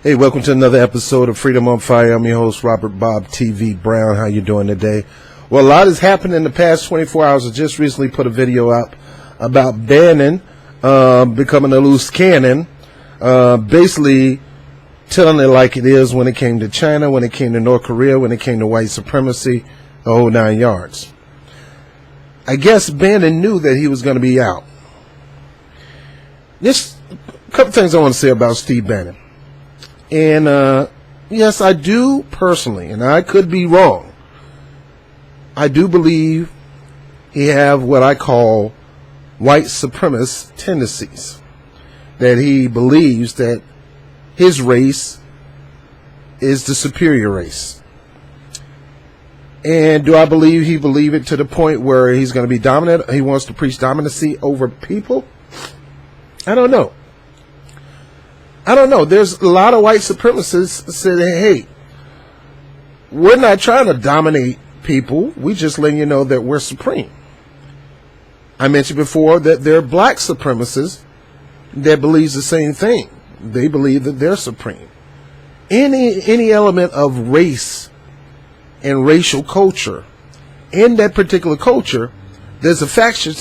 Hey, welcome to another episode of Freedom on Fire. I'm your host, Robert Bob TV Brown. How you doing today? Well, a lot has happened in the past 24 hours. I just recently put a video up about Bannon becoming a loose cannon, basically telling it like it is when it came to China, when it came to North Korea, when it came to white supremacy, the whole 9 yards. I guess Bannon knew that he was going to be out. Just a couple things I want to say about Steve Bannon. And yes, I do personally, and I could be wrong, I do believe he have what I call white supremacist tendencies. That he believes that his race is the superior race. And do I believe he believe it to the point where he's going to be dominant? He wants to preach dominancy over people? I don't know. There's a lot of white supremacists saying, hey, we're not trying to dominate people. We just letting you know that we're supreme. I mentioned before that there are black supremacists that believes the same thing. They believe that they're supreme. Any element of race and racial culture, in that particular culture, there's a faction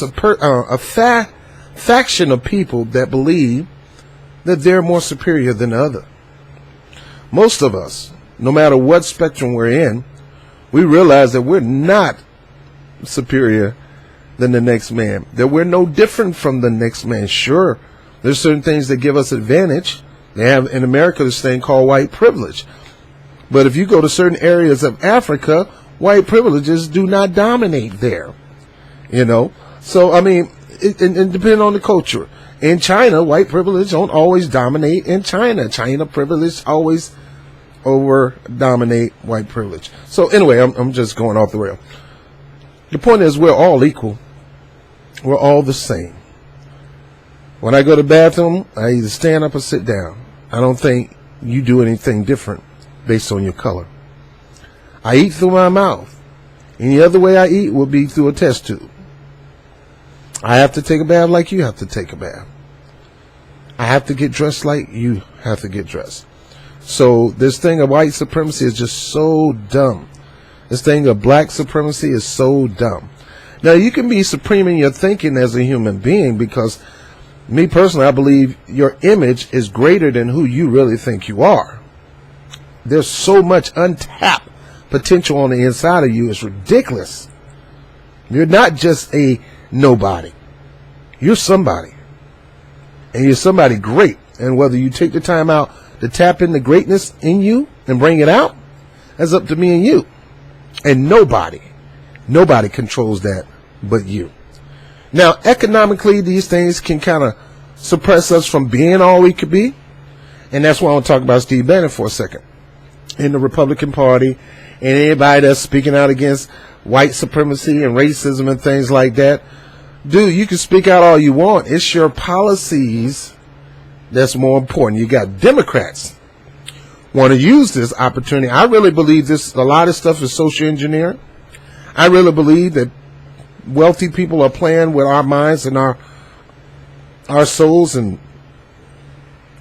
of people that believe that they're more superior than the other. Most of us, no matter what spectrum we're in, we realize that we're not superior than the next man, that we're no different from the next man. Sure, there's certain things that give us advantage. They have in America this thing called white privilege. But if you go to certain areas of Africa, white privileges do not dominate there. You know? So, I mean, it depends on the culture. In China, white privilege don't always dominate in China. China privilege always over-dominate white privilege. So anyway, I'm just going off the rail. The point is we're all equal. We're all the same. When I go to the bathroom, I either stand up or sit down. I don't think you do anything different based on your color. I eat through my mouth. Any other way I eat will be through a test tube. I have to take a bath like you have to take a bath. I have to get dressed like you have to get dressed. So this thing of white supremacy is just so dumb. This thing of black supremacy is so dumb. Now, you can be supreme in your thinking as a human being because, me personally, I believe your image is greater than who you really think you are. There's so much untapped potential on the inside of you. It's ridiculous. You're not just a nobody. You're somebody. And you're somebody great. And whether you take the time out to tap in the greatness in you and bring it out, that's up to me and you. And nobody controls that but you. Now, economically, these things can kind of suppress us from being all we could be. And that's why I want to talk about Steve Bannon for a second. In the Republican Party, and anybody that's speaking out against white supremacy and racism and things like that, dude, you can speak out all you want. It's your policies that's more important. You got Democrats want to use this opportunity. I really believe a lot of stuff is social engineering. I really believe that wealthy people are playing with our minds and our souls and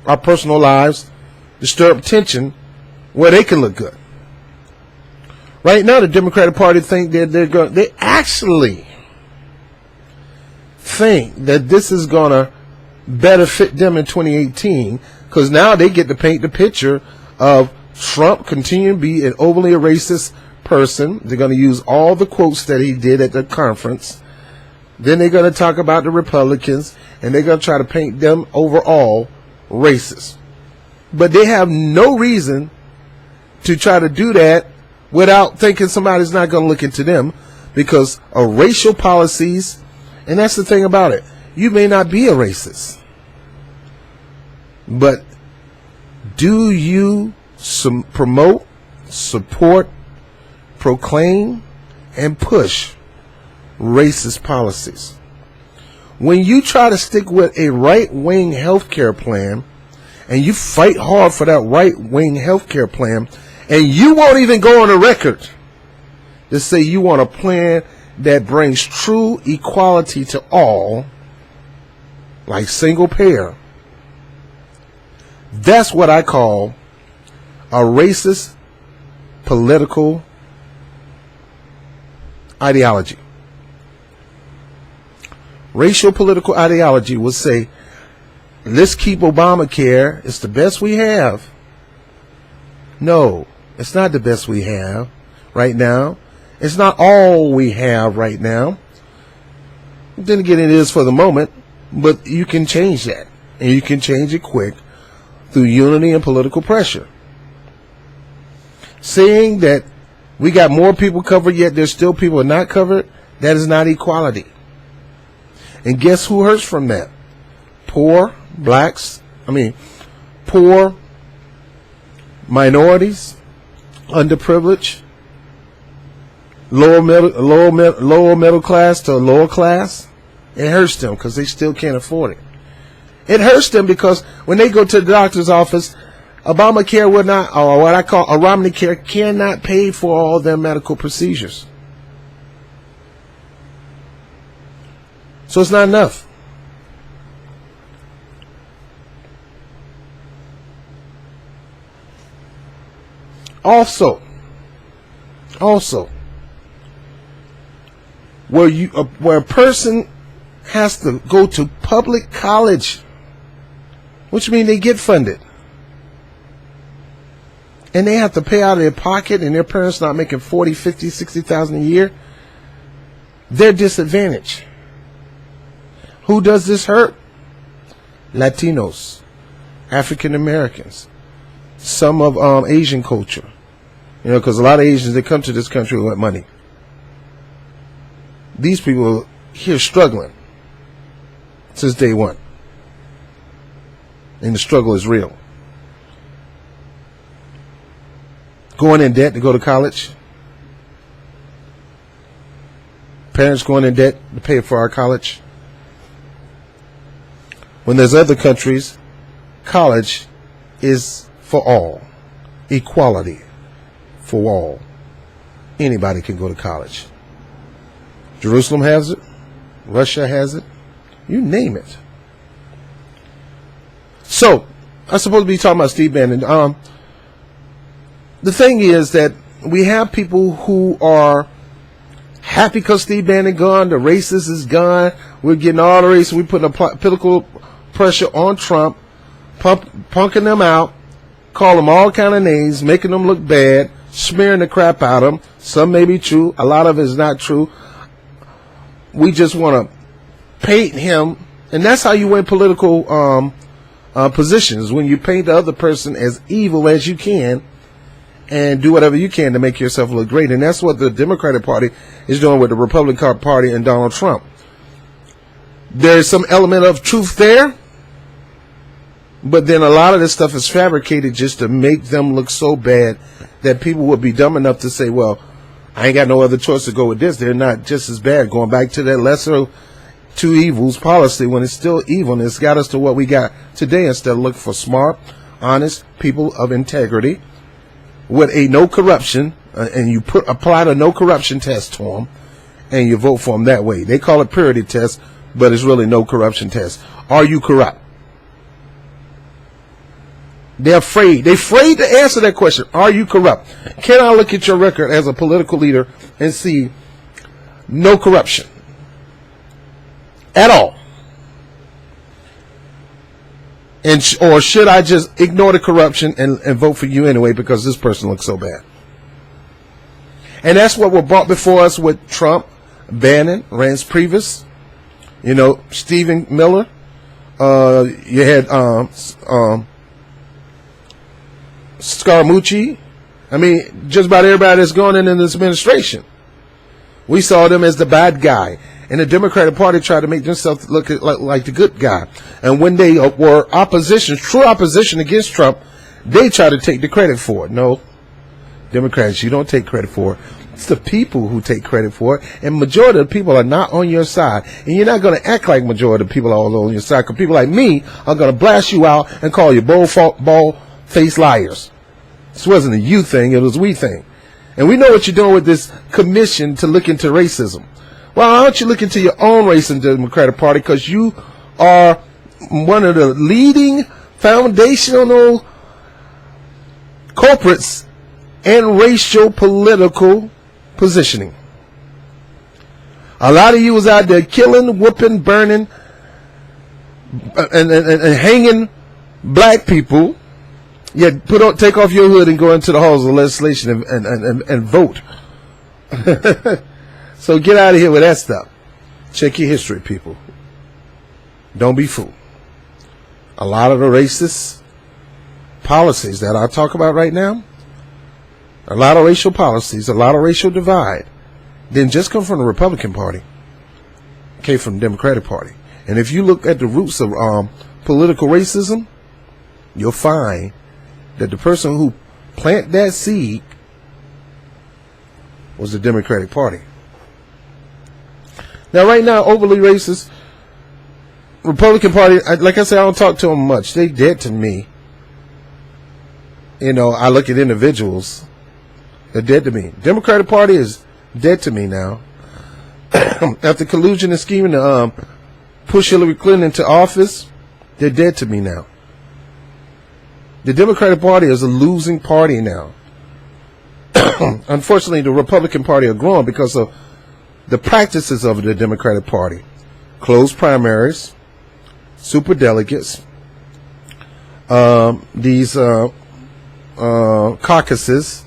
our personal lives to stir up tension where they can look good. Right now, the Democratic Party think they actually think that this is going to better fit them in 2018 because now they get to paint the picture of Trump continuing to be an overly racist person. They're going to use all the quotes that he did at the conference. Then they're going to talk about the Republicans, and they're going to try to paint them overall racist. But they have no reason to try to do that without thinking somebody's not going to look into them because of racial policies. And that's the thing about it. You may not be a racist, but do you promote, support, proclaim, and push racist policies? When you try to stick with a right-wing healthcare plan and you fight hard for that right-wing healthcare plan, and you won't even go on the record to say you want a plan that brings true equality to all, like single payer, that's what I call a racist political ideology. Racial political ideology will say, let's keep Obamacare. It's the best we have. No, it's not the best we have right now. It's not all we have right now. Then again, it is for the moment, but you can change that. And you can change it quick through unity and political pressure. Saying that we got more people covered, yet there's still people not covered, that is not equality. And guess who hurts from that? Poor minorities, underprivileged, lower middle class to lower class. It hurts them because they still can't afford it. It hurts them because when they go to the doctor's office, Obamacare would not, or what I call a Romney care, cannot pay for all their medical procedures. So it's not enough. Also, where a person has to go to public college, which means they get funded, and they have to pay out of their pocket, and their parents not making 40, 50, 60,000 a year, they're disadvantaged. Who does this hurt? Latinos, African Americans, some of Asian culture. You know, because a lot of Asians, they come to this country with money. These people are here struggling since day one. And the struggle is real. Going in debt to go to college. Parents going in debt to pay for our college. When there's other countries, college is for all. Equality for all. Anybody can go to college. Jerusalem has it. Russia has it. You name it. So, I'm supposed to be talking about Steve Bannon. The thing is that we have people who are happy because Steve Bannon gone. The racist is gone. We're getting all the racists. We're putting a political pressure on Trump, punking them out, call them all kind of names, making them look bad, smearing the crap out of them. Some may be true. A lot of it is not true. We just want to paint him, and that's how you win political positions, when you paint the other person as evil as you can and do whatever you can to make yourself look great. And that's what the Democratic Party is doing with the Republican Party and Donald Trump. There's some element of truth there, but then a lot of this stuff is fabricated just to make them look so bad that people would be dumb enough to say, well, I ain't got no other choice to go with this. They're not just as bad. Going back to that lesser two evils policy, when it's still evil, and it's got us to what we got today, instead of looking for smart, honest people of integrity with a no corruption, and you apply the no corruption test to them, and you vote for them that way. They call it purity test, but it's really no corruption test. Are you corrupt? They're afraid. They're afraid to answer that question. Are you corrupt? Can I look at your record as a political leader and see no corruption at all? Or should I just ignore the corruption and vote for you anyway because this person looks so bad? And that's what was brought before us with Trump, Bannon, Reince Priebus, Stephen Miller. You had Scaramucci. I mean, just about everybody that's gone in this administration. We saw them as the bad guy. And the Democratic Party tried to make themselves look like the good guy. And when they were opposition, true opposition against Trump, they tried to take the credit for it. No, Democrats, you don't take credit for it. It's the people who take credit for it. And majority of the people are not on your side. And you're not going to act like majority of the people are on your side. Because people like me are going to blast you out and call you bald-faced liars. This wasn't a you thing, it was we thing. And we know what you're doing with this commission to look into racism. Well, why don't you look into your own race in the Democratic Party, because you are one of the leading foundational culprits and racial political positioning. A lot of you was out there killing, whooping, burning, and hanging black people, yet take off your hood and go into the halls of legislation and vote. So get out of here with that stuff. Check your history, people. Don't be fooled. A lot of the racist policies that I talk about right now, a lot of racial policies, a lot of racial divide, didn't just come from the Republican Party. It came from the Democratic Party. And if you look at the roots of political racism, you'll find that the person who planted that seed was the Democratic Party. Now, right now, overly racist Republican Party, like I said, I don't talk to them much. They dead to me. You know, I look at individuals. They're dead to me. Democratic Party is dead to me now. After collusion and scheming to push Hillary Clinton into office, they're dead to me now. The Democratic Party is a losing party now. Unfortunately, the Republican Party are growing because of the practices of the Democratic Party. Closed primaries, super delegates, these caucuses,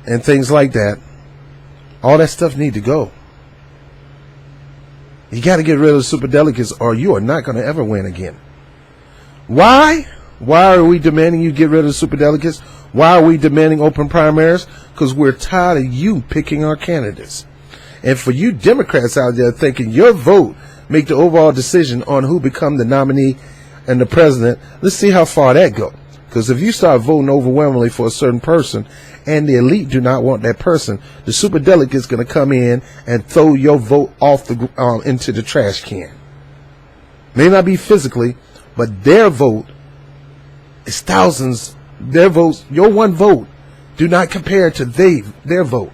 and things like that. All that stuff need to go. You got to get rid of the super delegates or you are not going to ever win again. Why? Why are we demanding you get rid of the super delegates? Why are we demanding open primaries? Because we're tired of you picking our candidates. And for you Democrats out there thinking your vote make the overall decision on who become the nominee and the president, let's see how far that goes. Because if you start voting overwhelmingly for a certain person and the elite do not want that person, the super delegate's going to come in and throw your vote off the into the trash can. May not be physically, but their vote is thousands. Their votes, your one vote, do not compare to their vote.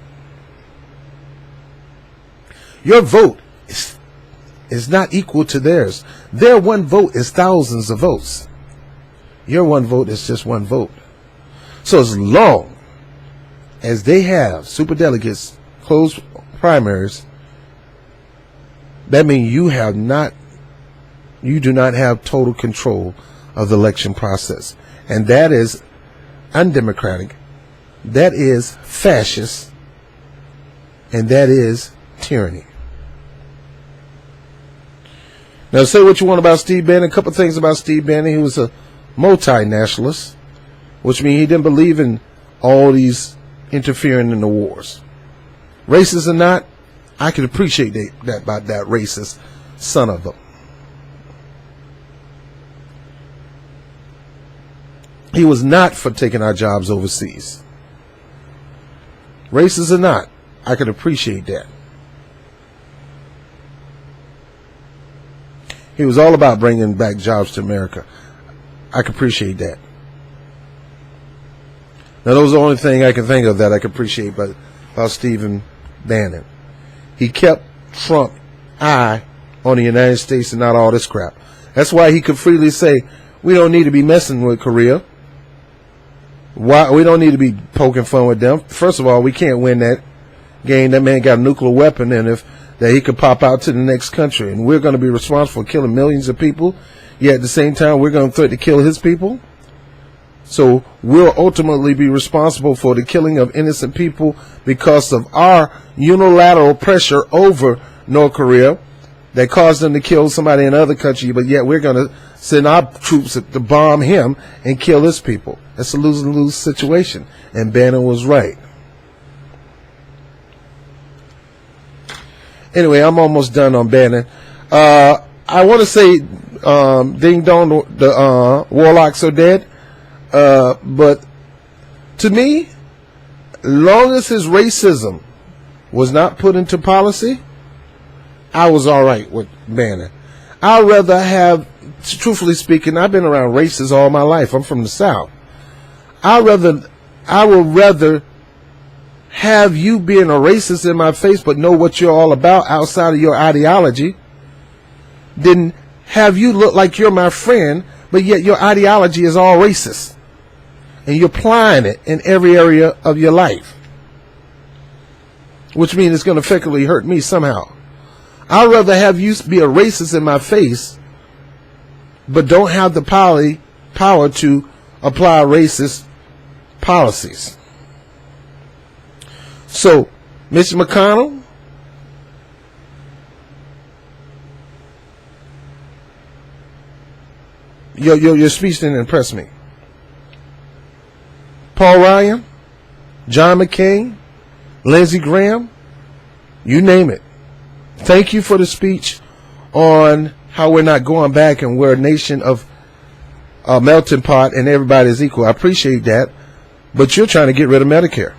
Your vote is not equal to theirs. Their one vote is thousands of votes. Your one vote is just one vote. So as long as they have superdelegates, closed primaries, that means you do not have total control of the election process. And that is undemocratic. That is fascist. And that is tyranny. Now, say what you want about Steve Bannon. A couple things about Steve Bannon. He was a multinationalist, which means he didn't believe in all these interfering in the wars. Racist or not, I can appreciate that about that racist son of a. He was not for taking our jobs overseas. Racist or not, I can appreciate that. He was all about bringing back jobs to America. I can appreciate that. Now, those are the only thing I can think of that I can appreciate about Stephen Bannon. He kept Trump's eye on the United States and not all this crap. That's why he could freely say, we don't need to be messing with Korea. Why we don't need to be poking fun with them. First of all, we can't win that game. That man got a nuclear weapon, and if that he could pop out to the next country, and we're going to be responsible for killing millions of people, yet at the same time we're going to threaten to kill his people. So we'll ultimately be responsible for the killing of innocent people because of our unilateral pressure over North Korea that caused them to kill somebody in another country, but yet we're going to send our troops to bomb him and kill his people. That's a lose-lose situation, and Bannon was right. Anyway, I'm almost done on Bannon. I want to say Ding Dong, the warlocks are dead. But to me, long as his racism was not put into policy, I was all right with Bannon. I'd rather have, truthfully speaking, I've been around racists all my life. I'm from the South. I would rather have you being a racist in my face but know what you're all about outside of your ideology than have you look like you're my friend but yet your ideology is all racist. and you're applying it in every area of your life, which means it's going to effectively hurt me somehow. I'd rather have you be a racist in my face, but don't have the power to apply racist policies. So, Mr. McConnell, your speech didn't impress me. Paul Ryan, John McCain, Lindsey Graham, you name it. Thank you for the speech on how we're not going back and we're a nation of a melting pot and everybody is equal. I appreciate that, but you're trying to get rid of Medicare.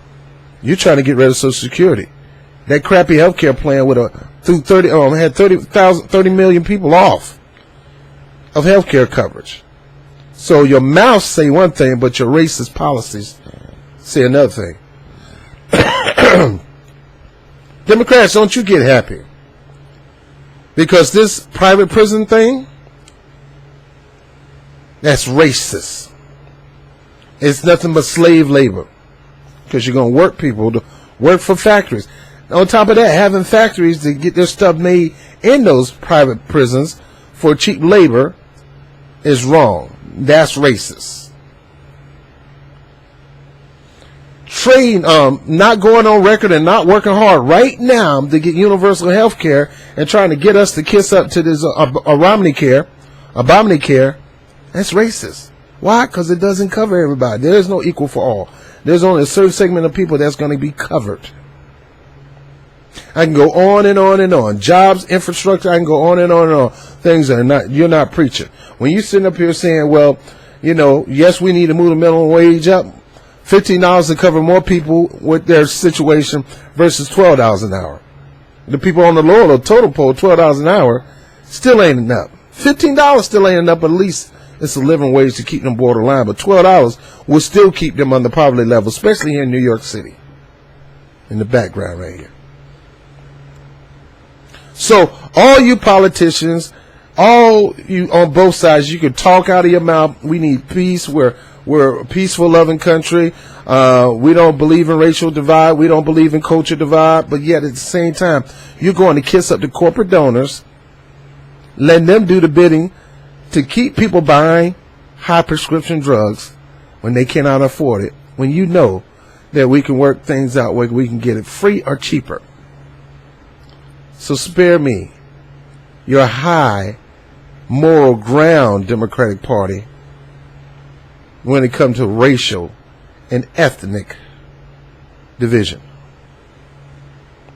You're trying to get rid of Social Security. That crappy health care plan with had 30 million people off of health care coverage. So your mouth say one thing, but your racist policies say another thing. Democrats, don't you get happy. Because this private prison thing, that's racist. It's nothing but slave labor. Because you're going to work people to work for factories. On top of that, having factories to get their stuff made in those private prisons for cheap labor is wrong. That's racist. Trade, not going on record and not working hard right now to get universal health care and trying to get us to kiss up to this Obamacare, that's racist. Why? Because it doesn't cover everybody. There is no equal for all. There's only a certain segment of people that's going to be covered. I can go on and on and on. Jobs, infrastructure, I can go on and on and on. Things that are not, you're not preaching. When you sitting up here saying, well, yes, we need to move the minimum wage up, $15 to cover more people with their situation versus $12 an hour. The people on the lower total poll, $12 an hour, still ain't enough. $15 still ain't enough, but at least it's a living wage to keep them borderline. But $12 will still keep them on the poverty level, especially here in New York City. In the background right here. So all you politicians, all you on both sides, you can talk out of your mouth. We need peace. We're a peaceful, loving country. We don't believe in racial divide. We don't believe in culture divide. But yet at the same time, you're going to kiss up the corporate donors, letting them do the bidding to keep people buying high prescription drugs when they cannot afford it, when you know that we can work things out where we can get it free or cheaper. So spare me your high moral ground, Democratic Party, when it comes to racial and ethnic division.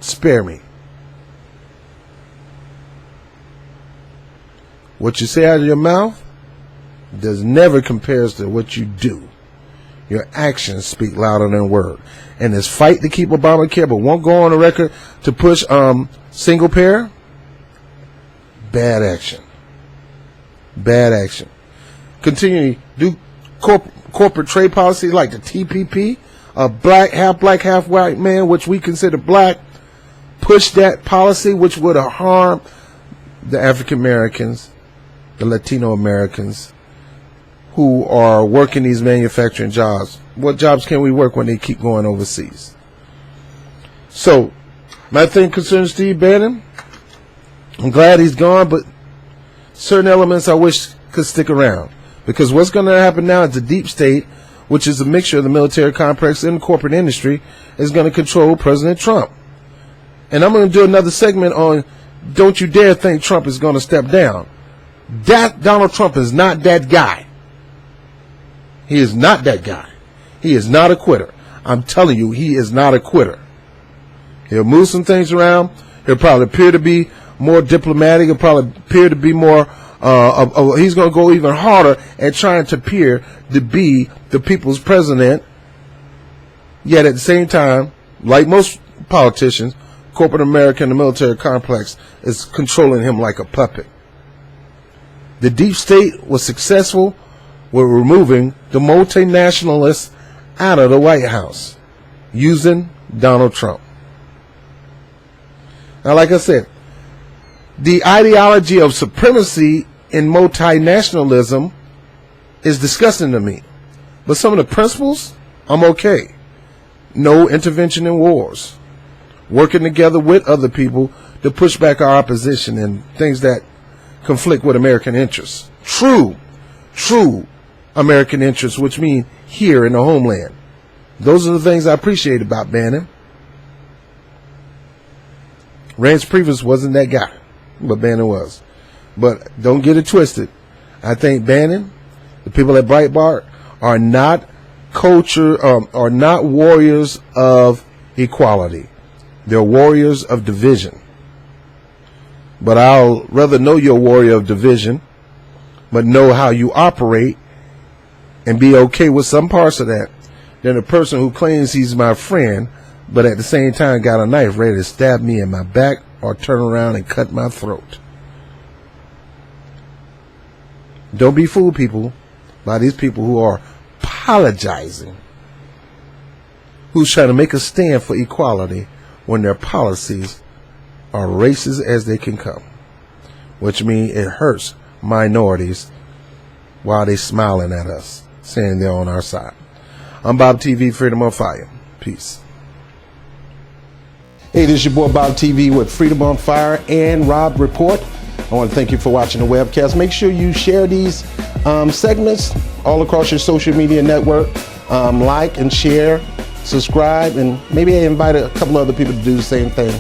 Spare me. What you say out of your mouth does never compares to what you do. Your actions speak louder than words. And this fight to keep Obamacare, but won't go on the record to push single payer. Bad action. Bad action. Continue to do corporate trade policies like the TPP, a black, half white man, which we consider black, push that policy, which would harm the African Americans, the Latino Americans who are working these manufacturing jobs. What jobs can we work when they keep going overseas? So, my thing concerns Steve Bannon. I'm glad he's gone, but certain elements I wish could stick around. Because what's going to happen now is the deep state, which is a mixture of the military complex and the corporate industry, is going to control President Trump. And I'm going to do another segment on don't you dare think Trump is going to step down. Donald Trump is not that guy. He is not that guy. He is not a quitter. I'm telling you, he is not a quitter. He'll move some things around. He'll probably appear to be more diplomatic. He'll probably appear to be more, he's going to go even harder at trying to appear to be the people's president. Yet at the same time, like most politicians, corporate America and the military complex is controlling him like a puppet. The deep state was successful with removing the multinationalists out of the White House using Donald Trump. Now, like I said, the ideology of supremacy in multinationalism is disgusting to me. But some of the principles, I'm okay. No intervention in wars. Working together with other people to push back our opposition and things that conflict with American interests. True American interests, which mean here in the homeland. Those are the things I appreciate about Bannon. Reince Priebus wasn't that guy, but Bannon was. But don't get it twisted. I think Bannon, the people at Breitbart, are not are not warriors of equality. They're warriors of division. But I'll rather know you're a warrior of division, but know how you operate and be okay with some parts of that, than a person who claims he's my friend, but at the same time got a knife ready to stab me in my back or turn around and cut my throat. Don't be fooled, people, by these people who are apologizing, who's trying to make a stand for equality when their policies are racist as they can come, which means it hurts minorities while they smiling at us, saying they're on our side. I'm Bob TV, Freedom on Fire. Peace. Hey, this is your boy Bob TV with Freedom on Fire and Rob Report. I want to thank you for watching the webcast. Make sure you share these segments all across your social media network. Like and share, subscribe, and maybe I invite a couple other people to do the same thing.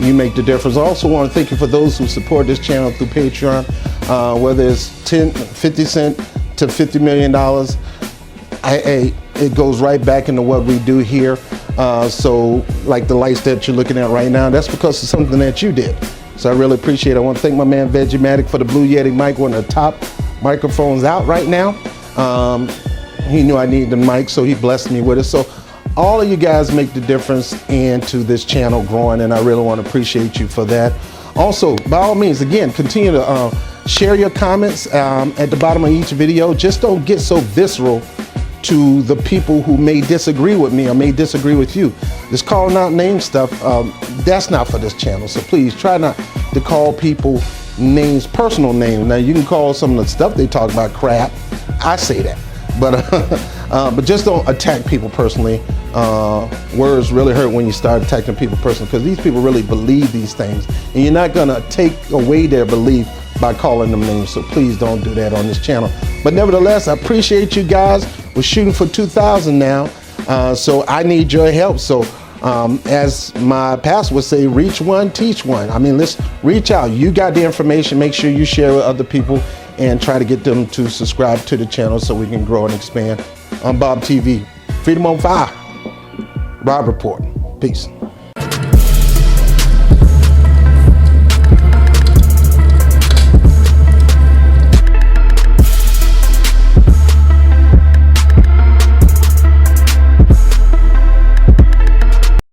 You make the difference. I also want to thank you for those who support this channel through Patreon, whether it's 50 cents to $50 million. It goes right back into what we do here. So like the lights that you're looking at right now, that's because of something that you did. So I really appreciate it. I want to thank my man Vegimatic for the Blue Yeti mic, one of the top microphones out right now. He knew I needed the mic, so he blessed me with it. So all of you guys make the difference into this channel growing, and I really want to appreciate you for that. Also, by all means, again, continue to share your comments at the bottom of each video. Just don't get so visceral to the people who may disagree with me or may disagree with you. This calling out name stuff, that's not for this channel. So please try not to call people names, personal names. Now you can call some of the stuff they talk about crap. I say that, but just don't attack people personally. Words really hurt when you start attacking people personally, because these people really believe these things, and you're not gonna take away their belief by calling them names. So please don't do that on this channel. But nevertheless, I appreciate you guys. We're shooting for 2,000 now, so I need your help. So as my pastor would say, reach one, teach one. I mean, let's reach out. You got the information. Make sure you share with other people and try to get them to subscribe to the channel so we can grow and expand. I'm Bob TV, Freedom on Fire, Rob Report. Peace.